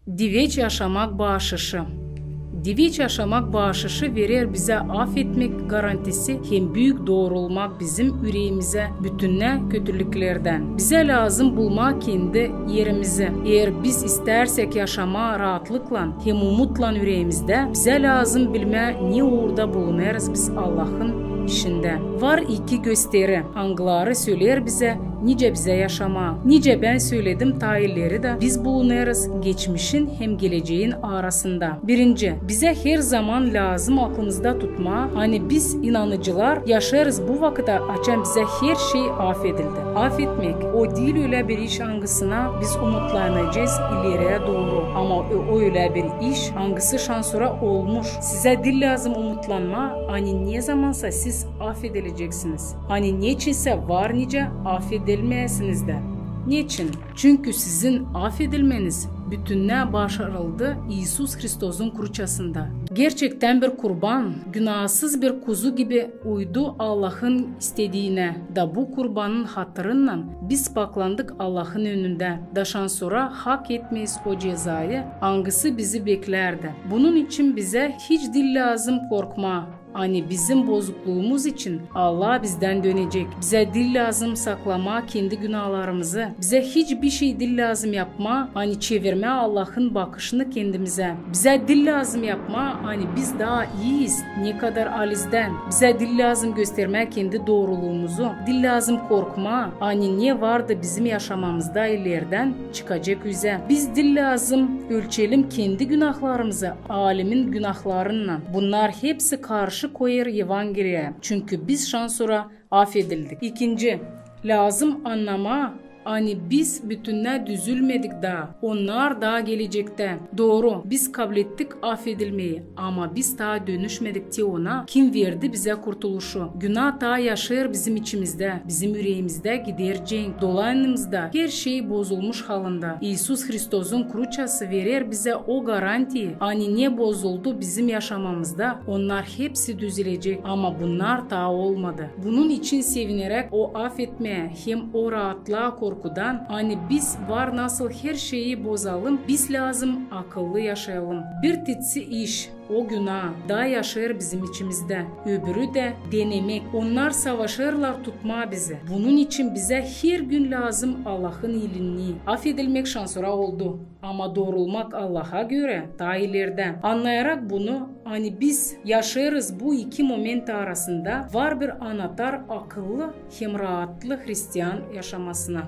Diveç yaşamak bağışışı. Diveç yaşamak bağışışı verir bize affetmek garantisi hem büyük doğrulmak bizim yüreğimize bütünle kötülüklerden. Bize lazım bulmak kendi yerimizi. Eğer biz istersek yaşama rahatlıkla hem umutla yüreğimizde bize lazım bilme ne uğurda bulunuruz biz Allah'ın işinde. Var iki gösteri. Angıları söyler bize nice bize yaşama. Nice ben söyledim tayilleri de biz bulunuruz geçmişin hem geleceğin arasında. Birinci, bize her zaman lazım aklımızda tutma. Hani biz inanıcılar yaşarız bu vakitte açan bize her şey affedildi. Affetmek o değil öyle bir iş angısına biz umutlanacağız ileriye doğru. Ama o öyle bir iş angısı şansora olmuş. Size dil lazım umutlanma. Hani ne zamansa siz affedileceksiniz. Hani niçinse var nice affedilmeyesiniz de. Niçin? Çünkü sizin affedilmeniz bütününe başarıldı İsus Hristos'un kruçasında. Gerçekten bir kurban, günahsız bir kuzu gibi uydu Allah'ın istediğine. Da bu kurbanın hatırıyla biz paklandık Allah'ın önünde. Daşan sonra hak etmeyiz o cezayı, hangisi bizi beklerdi. Bunun için bize hiç dil lazım korkma. Hani bizim bozukluğumuz için Allah bizden dönecek. Bize dil lazım saklama kendi günahlarımızı. Bize hiçbir şey dil lazım yapma. Hani çevirme Allah'ın bakışını kendimize. Bize dil lazım yapma. Hani biz daha iyiyiz. Ne kadar alizden. Bize dil lazım gösterme kendi doğruluğumuzu. Dil lazım korkma. Hani ne vardı bizim yaşamamızda ileriden çıkacak yüze. Biz dil lazım ölçelim kendi günahlarımızı. Alemin günahlarından. Bunlar hepsi karşı koyar Evangeliye. Çünkü biz şansora affedildik. İkinci, lazım anlama. Hani biz bütünle düzülmedik daha. Onlar daha gelecekte. Doğru. Biz kabul ettik affedilmeyi. Ama biz daha dönüşmedik ki ona. Kim verdi bize kurtuluşu? Günah daha yaşar bizim içimizde. Bizim yüreğimizde gidereceğin. Dolayımızda her şey bozulmuş halinde. İsus Hristos'un kruçası verir bize o garantiyi. Hani ne bozuldu bizim yaşamamızda? Onlar hepsi düzelecek. Ama bunlar daha olmadı. Bunun için sevinerek o affetmeye hem o rahatlığa korkudan hani biz var nasıl her şeyi bozalım, biz lazım akıllı yaşayalım. Bir titsi iş, o günah da yaşar bizim içimizde. Öbürü de denemek. Onlar savaşırlar tutma bizi. Bunun için bize her gün lazım Allah'ın iyiliğini. Affedilmek şansora oldu. Ama doğrulmak Allah'a göre daha ileride. Anlayarak bunu hani biz yaşarız bu iki moment arasında var bir anahtar akıllı hem rahatlı Hristiyan yaşamasına.